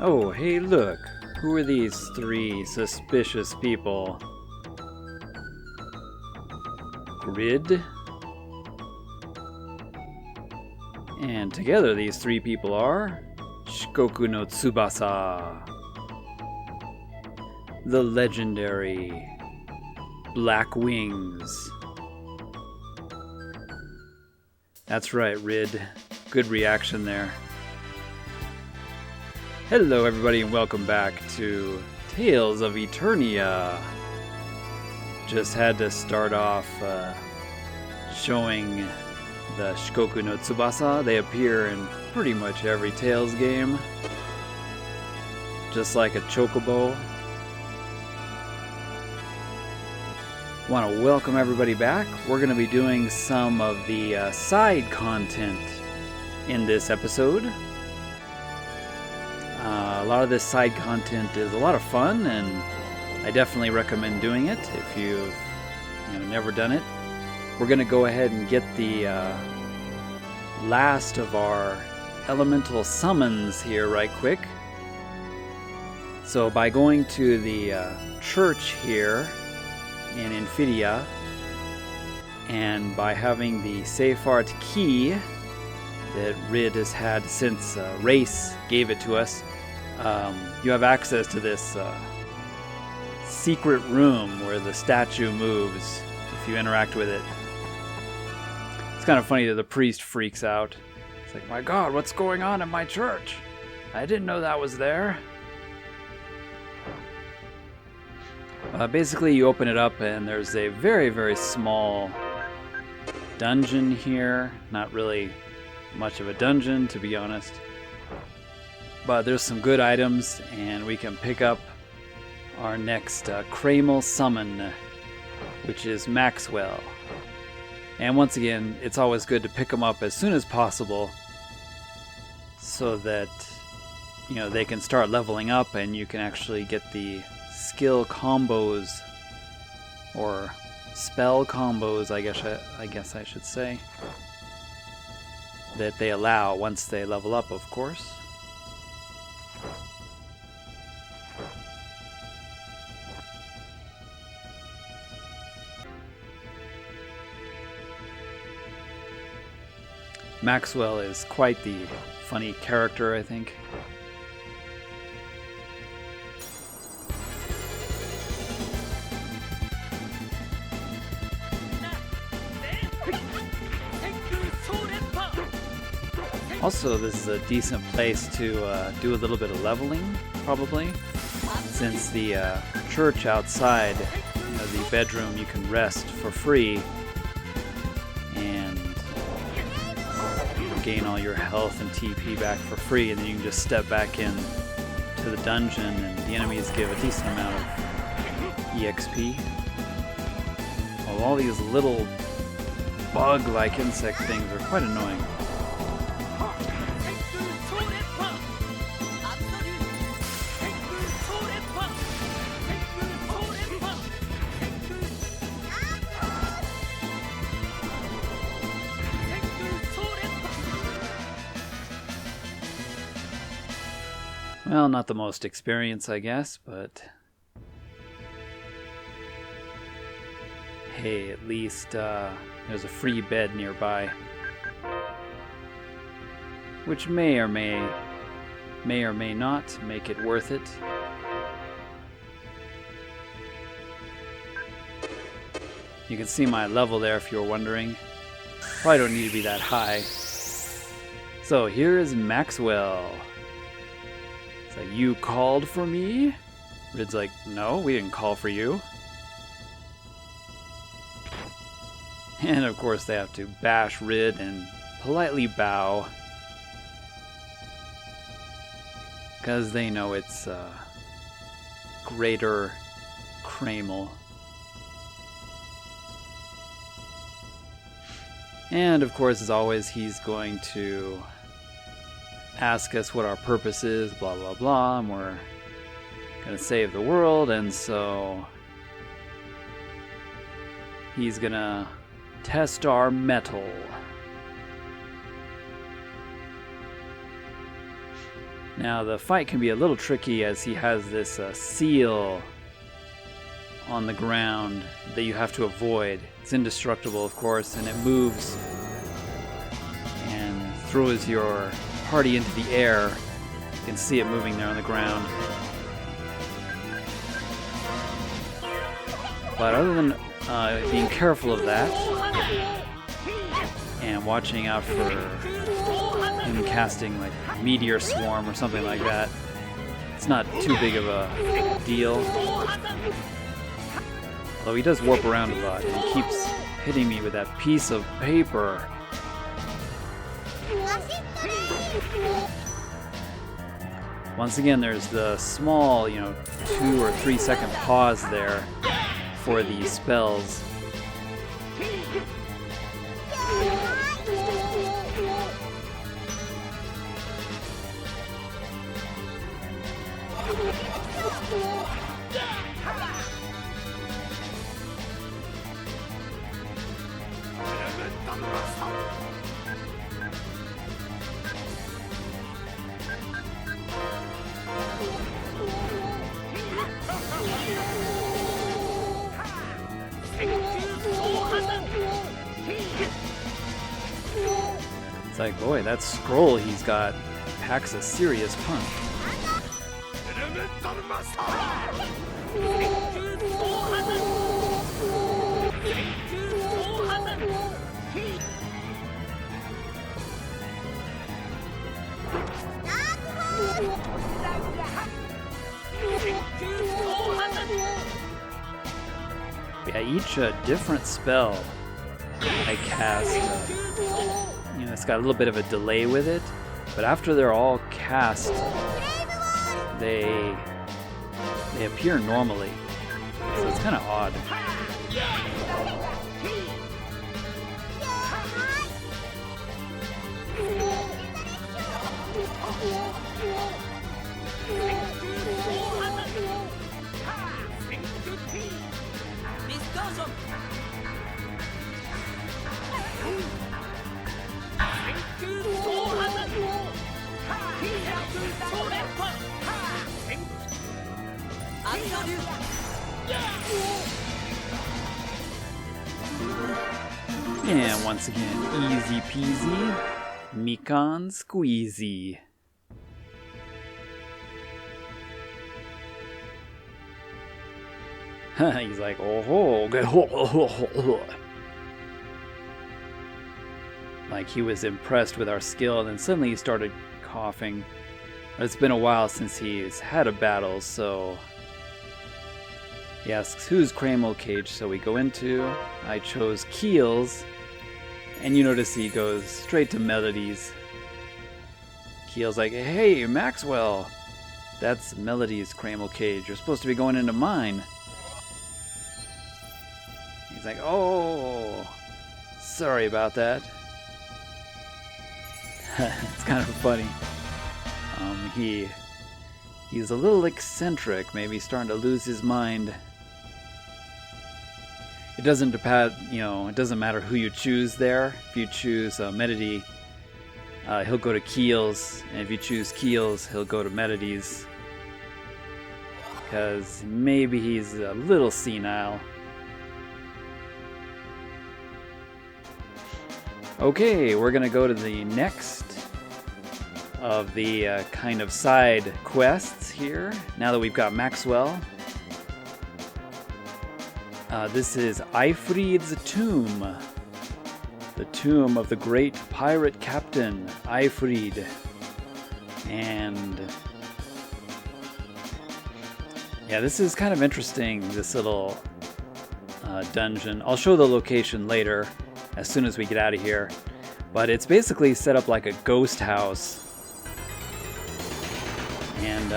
Oh, hey look, who are these three suspicious people? Grid? And together these three people are Shikoku no Tsubasa, the legendary Black Wings. That's right, Rid. Good reaction there. Hello everybody and welcome back to Tales of Eternia. Just had to start off showing the Shikoku no Tsubasa. They appear in pretty much every Tales game. Just like a chocobo. Want to welcome everybody back. We're going to be doing some of the side content in this episode. A lot of this side content is a lot of fun, and I definitely recommend doing it if you've never done it. We're going to go ahead and get the last of our elemental summons here right quick. So by going to the church here in Infidia, and by having the safe art key that Rid has had since Race gave it to us, you have access to this secret room where the statue moves if you interact with it. It's kind of funny that the priest freaks out. It's like, my God, what's going on in my church? I didn't know that was there. Basically, you open it up and there's a very, very small dungeon here. Not really much of a dungeon, to be honest. But there's some good items, and we can pick up our next Kramal summon, which is Maxwell. And once again, it's always good to pick them up as soon as possible so that they can start leveling up and you can actually get the skill combos or spell combos, I guess I should say, that they allow once they level up, of course. Maxwell is quite the funny character, I think. Also, this is a decent place to do a little bit of leveling, probably, since the church outside, the bedroom, you can rest for free and gain all your health and TP back for free, and then you can just step back in to the dungeon and the enemies give a decent amount of EXP. Well, all these little bug-like insect things are quite annoying. Well, not the most experience, I guess, but hey, at least there's a free bed nearby, which may or may not make it worth it. You can see my level there if you're wondering. Probably don't need to be that high. So here is Maxwell. It's like, you called for me? Rid's like, no, we didn't call for you. And of course they have to bash Rid and politely bow, because they know it's Greater Kramal. And of course, as always, he's going to ask us what our purpose is, blah blah blah, and we're gonna save the world, and so he's gonna test our metal. Now the fight can be a little tricky as he has this seal on the ground that you have to avoid. It's indestructible, of course, and it moves and throws your party into the air. You can see it moving there on the ground. But other than being careful of that and watching out for him casting like Meteor Swarm or something like that, it's not too big of a deal. Although he does warp around a lot and he keeps hitting me with that piece of paper. Once again, there's the small, 2 or 3 second pause there for the spells. It's like, boy, that scroll he's got packs a serious punch. Yeah, each different spell I cast, it's got a little bit of a delay with it, but after they're all cast, they appear normally, so it's kind of odd. And once again, easy peasy, Mikan squeezy. He's like, oh, like he was impressed with our skill, and then suddenly he started coughing. It's been a while since he's had a battle, so he asks, who's Cramo Cage? So we go into, I chose Keels, and you notice he goes straight to Melody's. Keel's like, hey, Maxwell, that's Melody's Cramo Cage. You're supposed to be going into mine. He's like, oh, sorry about that. It's kind of funny. He's a little eccentric, maybe starting to lose his mind. It doesn't it doesn't matter who you choose there. If you choose Melody, he'll go to Keels, and if you choose Keels, he'll go to Melody's. Because maybe he's a little senile. Okay, we're gonna go to the next of the kind of side quests here, now that we've got Maxwell. This is Aifreed's tomb. The tomb of the great pirate captain, Aifreed. And yeah, this is kind of interesting, this little dungeon. I'll show the location later, as soon as we get out of here. But it's basically set up like a ghost house. And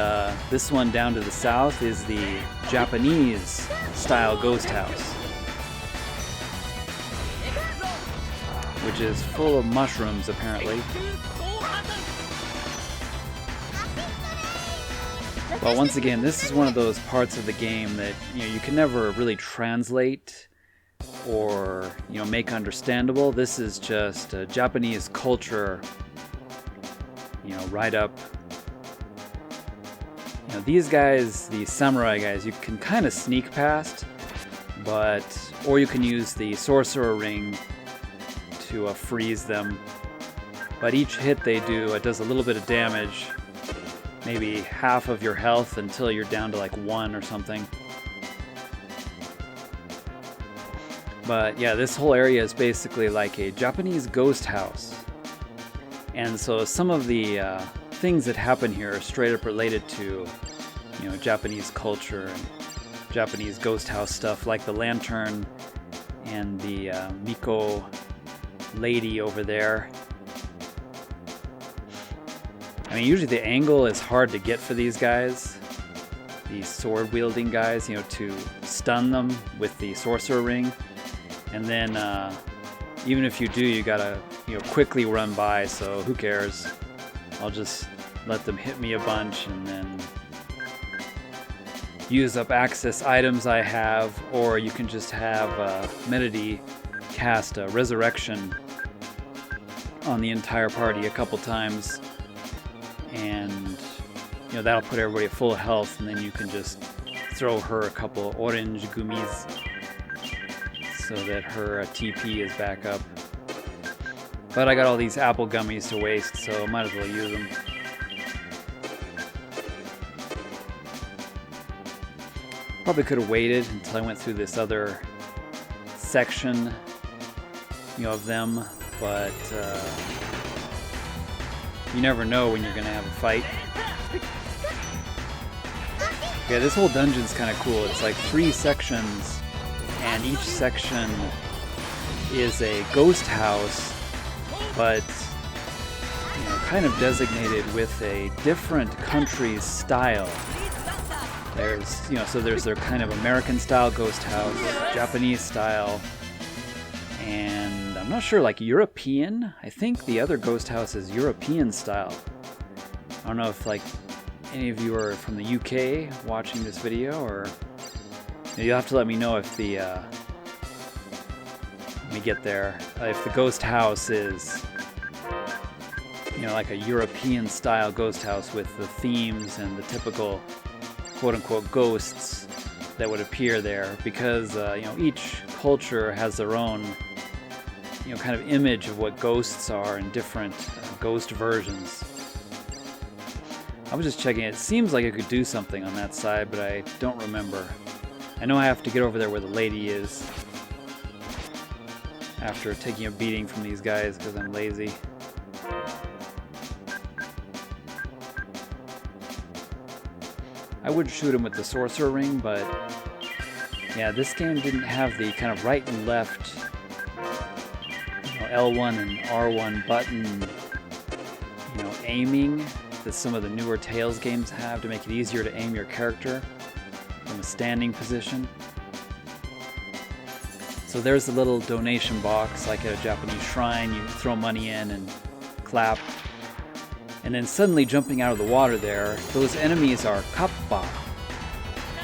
this one down to the south is the Japanese style ghost house, which is full of mushrooms apparently. But once again, this is one of those parts of the game that you can never really translate or make understandable. This is just Japanese culture, right up You know, these guys, the samurai guys, you can kind of sneak past, or you can use the sorcerer ring to freeze them. But each hit they do, it does a little bit of damage, maybe half of your health until you're down to like 1 or something. But yeah, this whole area is basically like a Japanese ghost house. And so some of the things that happen here are straight up related to, you know, Japanese culture and Japanese ghost house stuff, like the lantern and the Miko lady over there. I mean, usually the angle is hard to get for these guys, these sword-wielding guys, you know, to stun them with the sorcerer ring. And then, even if you do, you gotta, you know, quickly run by, so who cares? I'll just let them hit me a bunch and then use up access items I have, or you can just have Medity cast a resurrection on the entire party a couple times, and you know, that'll put everybody at full health, and then you can just throw her a couple orange gummies so that her TP is back up. But I got all these apple gummies to waste, so might as well use them. Probably could have waited until I went through this other section, you know, of them, but you never know when you're going to have a fight. Yeah, this whole dungeon's kind of cool. It's like 3 sections, and each section is a ghost house, but you know, kind of designated with a different country's style. There's, you know, so there's their kind of American style ghost house, Japanese style, and I'm not sure, like European. I think the other ghost house is European style. I don't know if like any of you are from the UK watching this video, or you'll have to let me know if the let me get there, if the ghost house is, you know, like a European style ghost house with the themes and the typical quote-unquote ghosts that would appear there, because you know, each culture has their own, you know, kind of image of what ghosts are in different ghost versions. I was just checking it. It seems like I could do something on that side, but I don't remember. I know I have to get over there where the lady is after taking a beating from these guys because I'm lazy. I would shoot him with the sorcerer ring, but yeah, this game didn't have the kind of right and left, you know, L1 and R1 button, you know, aiming that some of the newer Tales games have to make it easier to aim your character from a standing position. So there's a little donation box, like at a Japanese shrine. You throw money in and clap. And then suddenly jumping out of the water there, those enemies are kappa,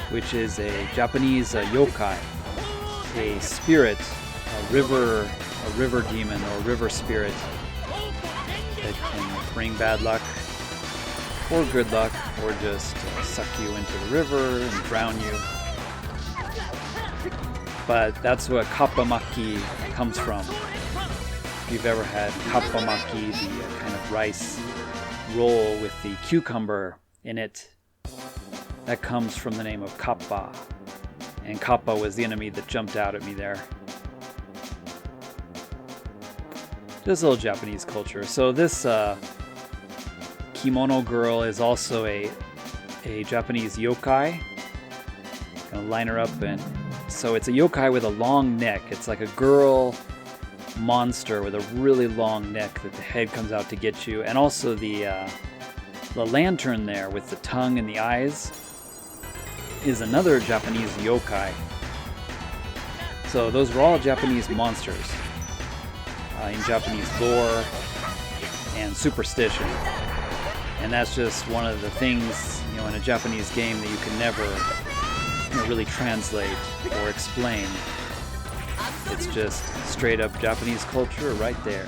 which is a Japanese yokai, a spirit, a river demon or river spirit that can bring bad luck or good luck, or just suck you into the river and drown you. But that's where kappamaki comes from. If you've ever had kappamaki, the kind of rice roll with the cucumber in it, that comes from the name of kappa. And kappa was the enemy that jumped out at me there. Just a little Japanese culture. So this kimono girl is also a Japanese yokai. Gonna line her up, and so it's a yokai with a long neck. It's like a girl monster with a really long neck that the head comes out to get you, and also the lantern there with the tongue and the eyes is another Japanese yokai. So those are all Japanese monsters in Japanese lore and superstition. And that's just one of the things, you know, in a Japanese game that you can never, you know, really translate or explain. It's just straight up Japanese culture right there.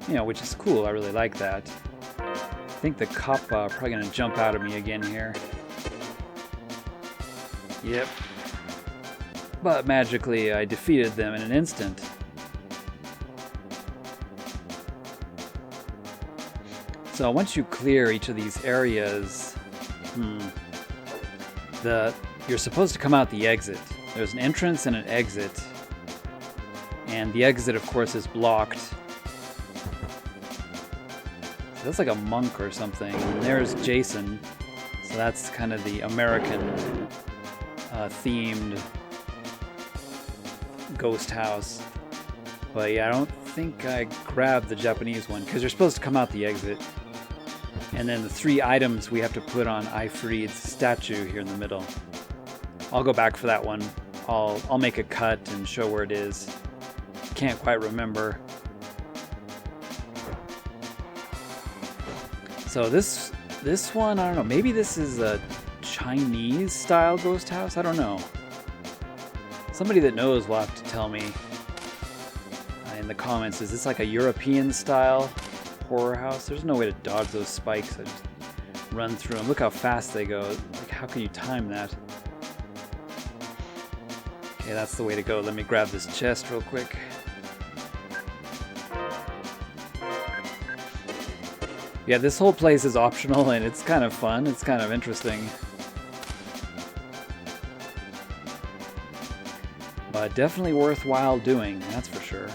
You know, which is cool. I really like that. I think the cop probably gonna jump out at me again here. Yep. But magically, I defeated them in an instant. So once you clear each of these areas, you're supposed to come out the exit. There's an entrance and an exit. And the exit, of course, is blocked. So that's like a monk or something. And there's Jason. So that's kind of the American themed ghost house. But yeah, I don't think I grabbed the Japanese one because you're supposed to come out the exit. And then the 3 items we have to put on Aifreed's statue here in the middle. I'll go back for that one. I'll make a cut and show where it is. Can't quite remember. So this one, I don't know. Maybe this is a Chinese style ghost house? I don't know. Somebody that knows will have to tell me in the comments. Is this like a European style horror house? There's no way to dodge those spikes. I just run through them. Look how fast they go. Like, how can you time that? Okay, that's the way to go. Let me grab this chest real quick. Yeah, this whole place is optional and it's kind of fun. It's kind of interesting. But definitely worthwhile doing, that's for sure.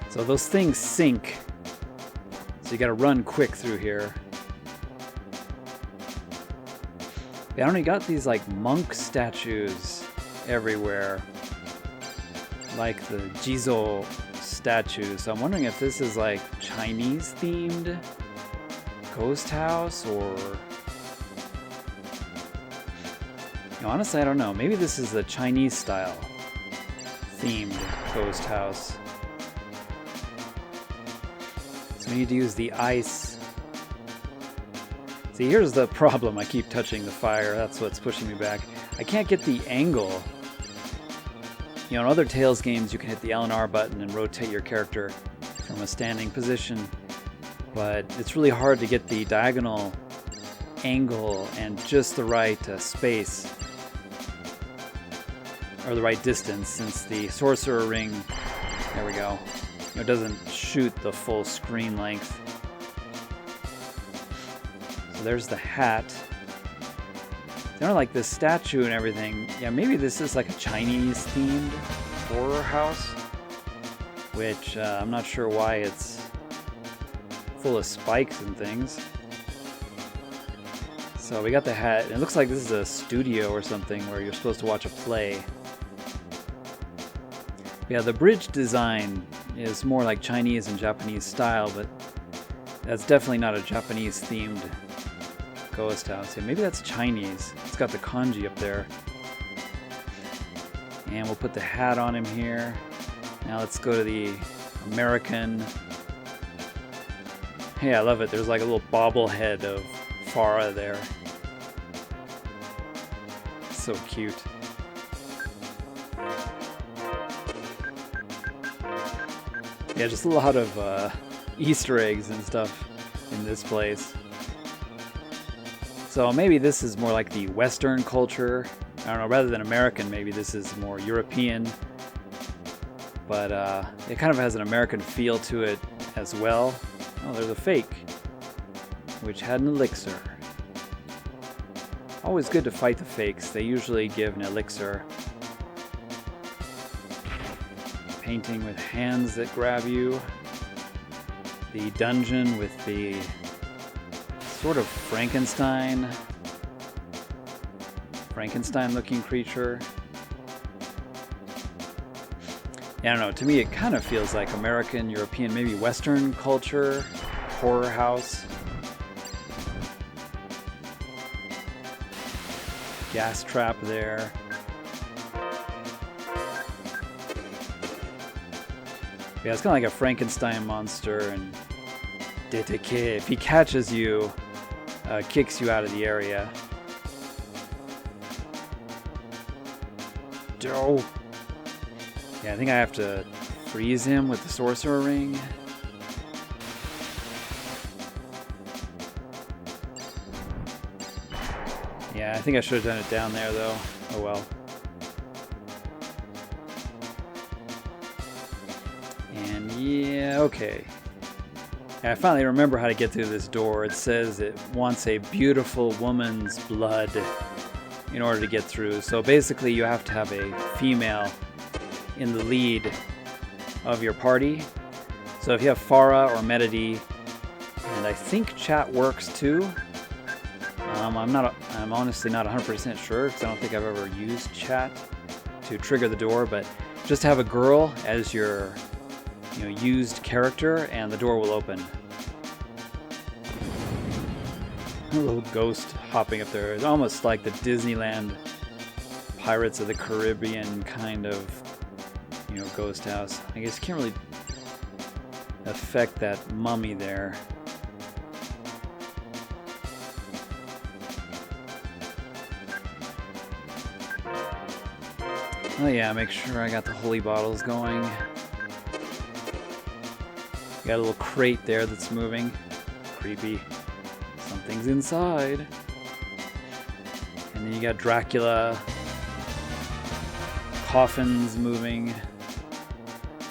So those things sink. So you gotta run quick through here. Yeah, I only got these like monk statues everywhere. Like the Jizo statue. So I'm wondering if this is like Chinese themed ghost house or... You know, honestly, I don't know. Maybe this is a Chinese style themed ghost house. So we need to use the ice. See, here's the problem. I keep touching the fire. That's what's pushing me back. I can't get the angle. You know, in other Tales games, you can hit the L and R button and rotate your character from a standing position. But it's really hard to get the diagonal angle and just the right space. Or the right distance, since the sorcerer ring, there we go, it doesn't shoot the full screen length. So there's the hat. They don't like this statue and everything. Yeah, maybe this is like a Chinese themed horror house, which I'm not sure why it's full of spikes and things. So we got the hat. It looks like this is a studio or something where you're supposed to watch a play. Yeah, the bridge design is more like Chinese and Japanese style, but that's definitely not a Japanese themed ghost house. Yeah, maybe that's Chinese. It's got the kanji up there. And we'll put the hat on him here. Now let's go to the American. Hey, I love it. There's like a little bobblehead of Farah there. So cute. Yeah, just a lot of Easter eggs and stuff in this place. So maybe this is more like the Western culture. I don't know, rather than American, maybe this is more European. But it kind of has an American feel to it as well. Oh, there's a fake, which had an elixir. Always good to fight the fakes. They usually give an elixir. Painting with hands that grab you. The dungeon with the sort of Frankenstein looking creature. Yeah, I don't know, to me it kind of feels like American, European, maybe Western culture, horror house. Gas trap there. Yeah, it's kind of like a Frankenstein monster, and if he catches you, kicks you out of the area. Oh. Yeah, I think I have to freeze him with the sorcerer ring. I think I should have done it down there though. Oh well. And yeah, okay. And I finally remember how to get through this door. It says it wants a beautiful woman's blood in order to get through. So basically you have to have a female in the lead of your party. So if you have Farah or Medity, and I think chat works too. I'm honestly not 100% sure because I don't think I've ever used chat to trigger the door, but just have a girl as your used character and the door will open. A little ghost hopping up there. It's almost like the Disneyland Pirates of the Caribbean kind of ghost house. I guess you can't really affect that mummy there. Oh yeah, make sure I got the holy bottles going. Got a little crate there that's moving. Creepy. Something's inside. And then you got Dracula. Coffins moving.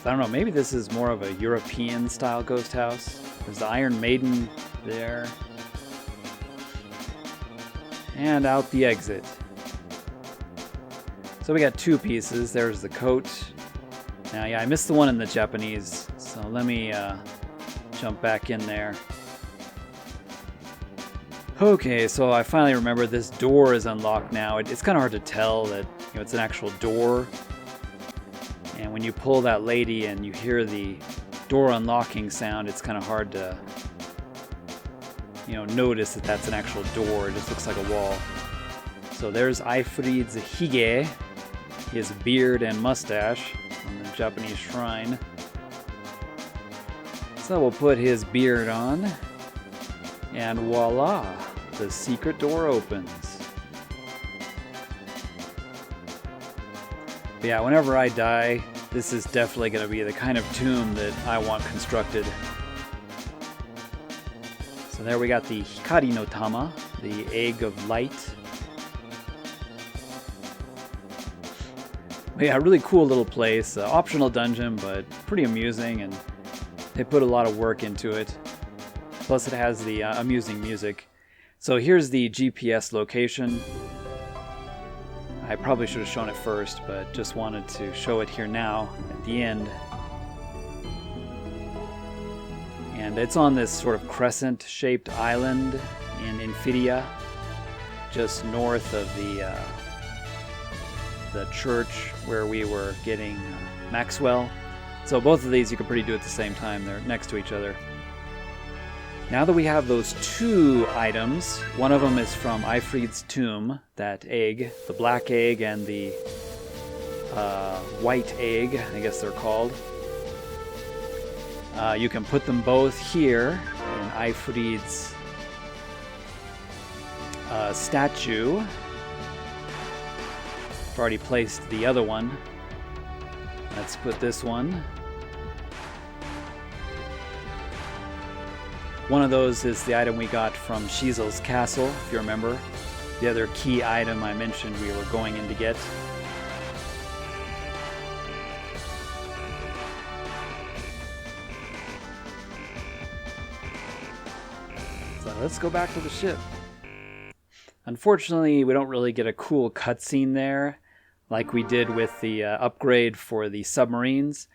I don't know, maybe this is more of a European style ghost house. There's the Iron Maiden there. And out the exit. So we got two pieces. There's the coat. Now, yeah, I missed the one in the Japanese, so let me jump back in there. Okay, so I finally remember this door is unlocked now. It's kind of hard to tell that it's an actual door. And when you pull that lady and you hear the door unlocking sound, it's kind of hard to notice that that's an actual door. It just looks like a wall. So there's Aifreed's hige, his beard and mustache on the Japanese shrine. So we'll put his beard on, and voila, the secret door opens. But yeah, whenever I die, this is definitely going to be the kind of tomb that I want constructed. So there we got the Hikari no Tama, the egg of light. But yeah, really cool little place. Optional dungeon, but pretty amusing, and they put a lot of work into it. Plus it has the amusing music. So here's the GPS location. I probably should have shown it first, but just wanted to show it here now at the end. And it's on this sort of crescent-shaped island in Infidia, just north of the church where we were getting Maxwell. So both of these you can pretty do at the same time. They're next to each other. Now that we have those two items, one of them is from Aifreed's tomb, that egg, the black egg and the white egg, I guess they're called. You can put them both here in Aifreed's statue. I've already placed the other one. Let's put this one. One of those is the item we got from Shizel's castle, if you remember. The other key item I mentioned we were going in to get. So let's go back to the ship. Unfortunately, we don't really get a cool cutscene there, like we did with the upgrade for the submarines.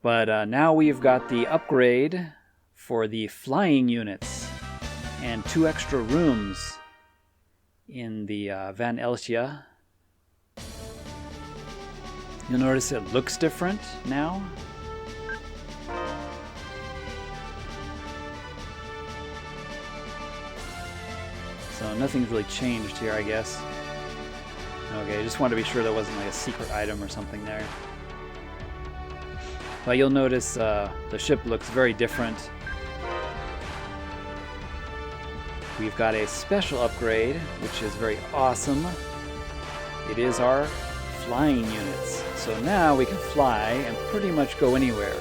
But now we've got the upgrade for the flying units and 2 extra rooms in the Van Eltia. You'll notice it looks different now. So nothing's really changed here, I guess. Okay, I just wanted to be sure there wasn't like a secret item or something there. But you'll notice the ship looks very different. We've got a special upgrade, which is very awesome. It is our flying units. So now we can fly and pretty much go anywhere.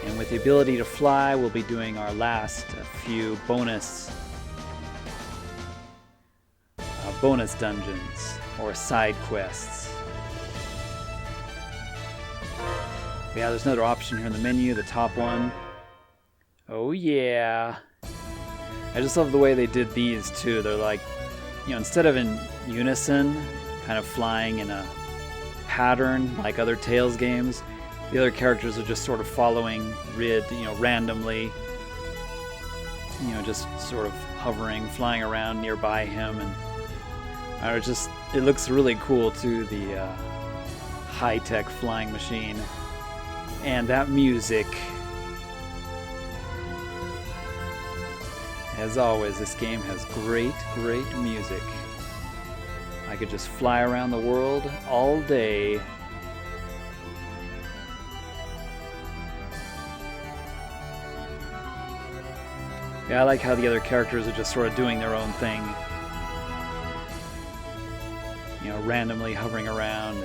And with the ability to fly, we'll be doing our last few bonus bonus dungeons or side quests. Yeah, there's another option here in the menu, the top one. Oh yeah. I just love the way they did these too. They're like, instead of in unison, kind of flying in a pattern like other Tales games, the other characters are just sort of following Rid, randomly. Just sort of hovering, flying around nearby him, and it looks really cool too, the high-tech flying machine. And that music. As always, this game has great, great music. I could just fly around the world all day. Yeah, I like how the other characters are just sort of doing their own thing. Randomly hovering around.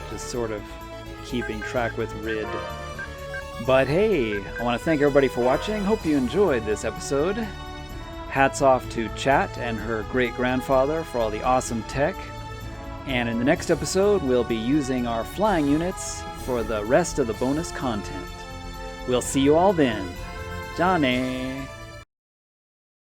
Just sort of keeping track with Rid. But hey, I want to thank everybody for watching. Hope you enjoyed this episode. Hats off to Chat and her great-grandfather for all the awesome tech. And in the next episode, we'll be using our flying units for the rest of the bonus content. We'll see you all then. Johnny!